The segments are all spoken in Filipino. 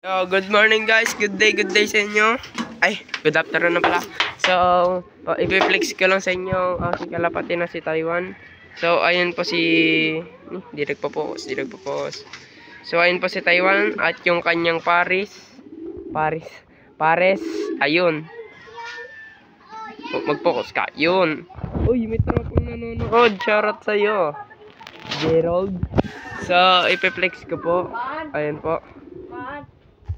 So, good morning guys, good day sa inyo. Ay, good afternoon na pala. So, i-flex ko lang sa inyo si kalapati na si Taiwan. So, ayun po si di nagpo-focus. So, ayun po si Taiwan at yung kanyang Paris, ayun. Mag-focus ka, yun. Uy, may tropong nanonood, shoutout sa'yo, Gerald. So, i-flex ko po. Ayun po.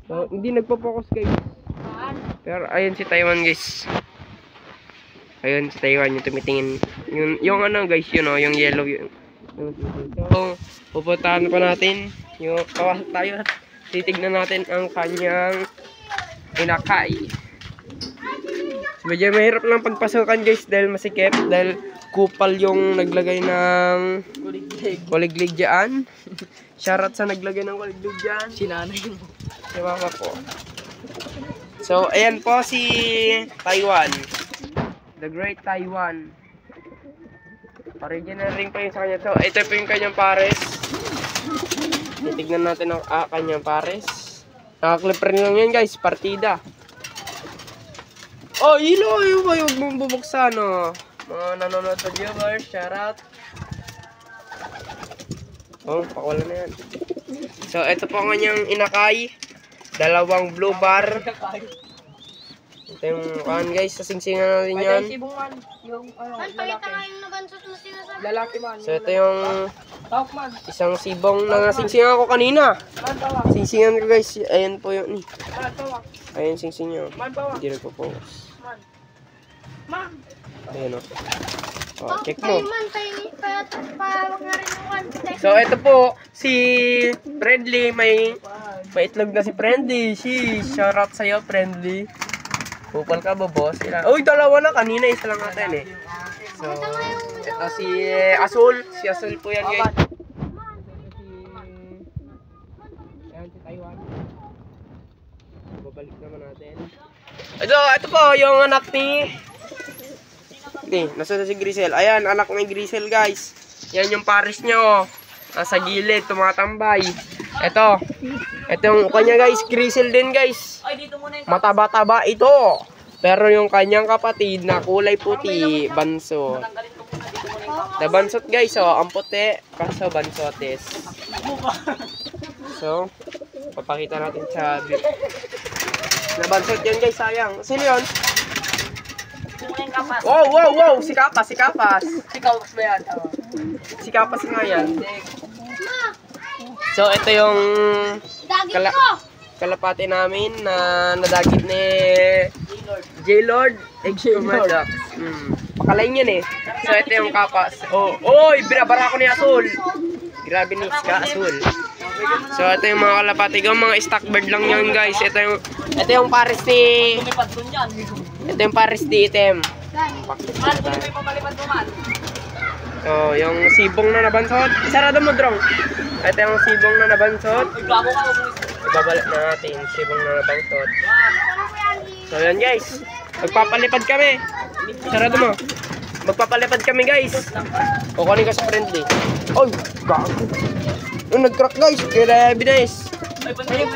So, hindi nagpo-focus guys. Pero ayun si Taiwan guys. Ayun si Taiwan yung tumitingin. Yung ano guys, yun yung yellow yun. So, pupuntahan pa natin. Yung kawas tayo. Titignan natin ang kanyang inakay. So, medyo mahirap lang pagpasukan guys dahil masikip. Dahil kupal yung naglagay ng kuliglig dyan. Shoutout sa naglagay ng kuliglig dyan. Sinanay mo. Si mama po. So, ayan po si Taiwan. The Great Taiwan. Original ring pa yun sa kanya. So, ito po yung kanyang pares. Titignan natin ang kanyang pares. Nakaklip rin lang yan guys. Partida. Oh, ilo. Huwag mong bubuksan oh. Mga nanonood sa viewers. Shoutout. Oh, pakawala na yan. So, ito po ang kanyang inakay. Dalawang blue bar. Ito yung guys, sasingsingan natin yan. Palit na yung nabansot mo sinasabi. Lalaki man. So ito yung isang sibong na nasingsingan ko kanina. Singsingan ko guys. Ayan po yun. Ayan singsing nyo. Hindi nagpo-focus. Ayan o. Oh, check mo. So ito po si Friendly, may itlog na si Friendly. Shoutout sa'yo Friendly. Kupal ka ba boss? Uy, dalawa na kanina, isa lang natin eh. So ito si Azul. Si Azul po yan guys. Ayan si Taiwan. Babalik naman natin. Ito po yung anak ni nasa si Grisel. Ayan, anak ni Grisel guys. Yan yung pares nyo. Nasa gilid, tumatambay. Ito yung kanya guys, Grisel din guys. Mataba-taba ito. Pero yung kanyang kapatid na kulay puti, bansot. Na bansot guys, ang puti. Kaso bansotes. So, papakita natin sa view. Na bansot yan guys, sayang. Sino yun? Wow! Si Kapas. Si Kapas ba yan? Si Kapas nga yan. So, ito yung kalapati namin na nadagit ni J-Lord. Pakalain yan eh. So, ito yung Kapas. Oy! Binabara ko ni Azul. Grabe ni Iska, Azul. So, ito yung mga kalapati ko. Mga stock bird lang yan guys. Ito yung pares ni... Ito yung pares ni Item. So, yung sibong na nabansot. Isarado mo, Drong. Ito yung sibong na nabansot. Ibabalik na natin. Sibong na nabansot. So, yan guys. Magpapalipad kami. Isarado mo. Magpapalipad kami guys. Kukunin ko sa Friendly. Oy, gago. Nag-crack guys. Kaya binis.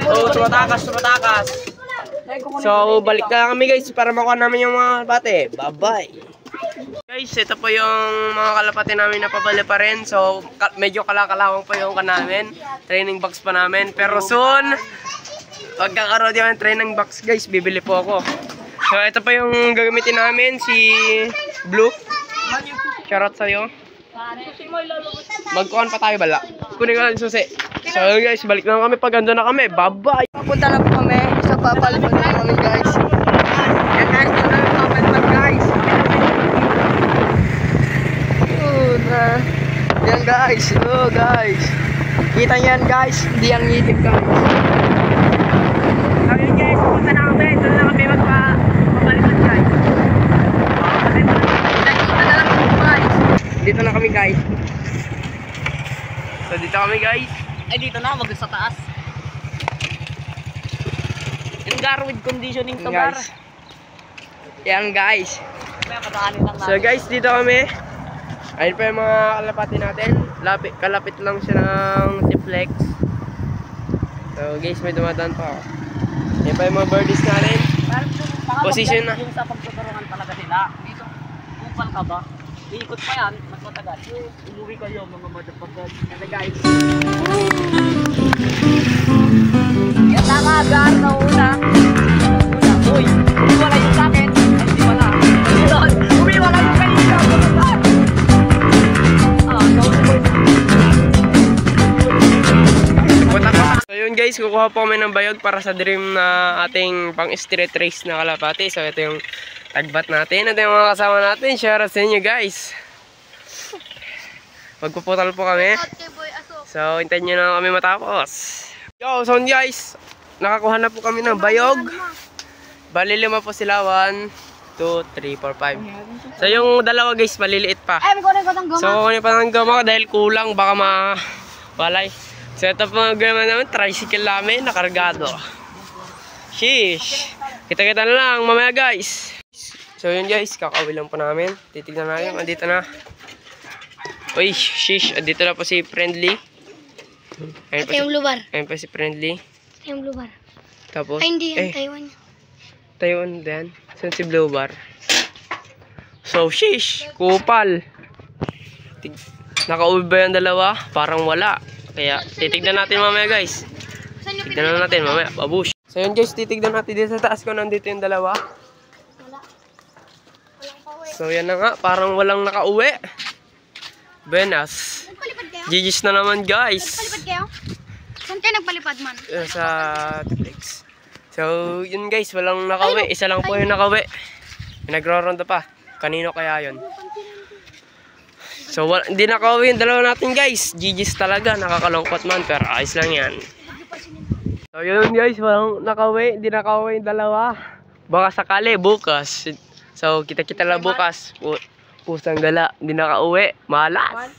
Oh, tumatakas. So, balik na kami guys para makuha namin yung mga bate. Bye-bye. Guys, ito po yung mga kalapati namin na pabali pa rin. So, medyo kalakalawang pa yung namin. Training box pa namin. Pero soon, pagkakaroon yung training box guys, bibili po ako. So, ito pa yung gagamitin namin. Si Blue. Shoutout sa'yo. Magkuhan pa tayo bala. Kunin ko lang yung susi. So guys, balik na kami pag ando na kami. Bye-bye. Papunta na po kami. So papalipad na kami guys. Yan guys, dito na papalipad guys. Yan guys. Oh guys. Kita yan guys. Hindi ang ngitip guys. So yun guys, pupunta na kami. Doon na kami magpapalipad guys. Dito na kami guys. So dito kami guys. Ay dito na, wag sa taas. Yung gar with conditioning to gar. Yan guys. So guys, dito kami. Ayun pa yung mga kalapati natin. Kalapit lang siya ng T-Flex. So guys, may dumadaan pa ako. Yan pa yung mga birdies natin. Position na. Yung sa pagtuturuan talaga sila. Dito, kupal ka ba? Iikot pa yan, mas matagal. Umuwi kayo mga motherfucker. Kasi guys. Yan na nga, gar na una. Uy, umiwala yung sa akin. Ay, di wala. Umiwala yung kanina. So yun guys, kukuha po kami ng bayog para sa dream na ating pang street race na kalapati. So ito yung tagbat natin. Ito yung mga kasama natin. Shoutout sa inyo guys. Magpuputal po kami. Okay, boy, aso. So hintayin nyo na kami matapos. Yo, so guys, nakakuha na po kami ng bayog. Bali 5 po sila. 1, 2, 3, 4, 5. So yung dalawa guys, maliliit pa. Ay, may kunin ko ng goma. So kunin pa ng gama dahil kulang. Baka mawalay. So ito po ang gama namin, tricycle namin, nakargado. Sheesh. Kita-kita na lang mamaya guys. So yun guys, kakawin lang po namin. Titignan natin, andito na. Uy, sheesh, andito na po si Friendly. Ayun Ito yung blue bar. Ayun pa si Friendly. Ito yung blue bar. Tapos, Ay, hindi yan. Taiwan. Taiwan din. Saan si Blue Bar? So, sheesh, kupal. Nakauwi ba yung dalawa? Parang wala. Kaya, titignan natin mamaya guys. Saan yung Tignan natin mamaya, babush. So yun guys, titignan natin dito sa taas ko, nandito yung dalawa. Wala. Walang pauwi. So yan na nga, parang walang nakauwi. Benas. Nagpalipad kayo? GG's na naman guys. Nagpalipad kayo? Saan kayo nagpalipad man? Sa Netflix. So yun guys, walang nakauwi. Isa lang po yung nakauwi. Nagro-ronda pa. Kanino kaya yun? So hindi nakauwi yung dalawa natin guys. GG's talaga, nakakalungkot man. Pero ayos lang yan. So yun guys, walang nakauwi. Hindi nakauwi yung dalawa. Baka sakali, bukas. So kita-kita lang bukas. Pusang gala, hindi nakauwi. Malas.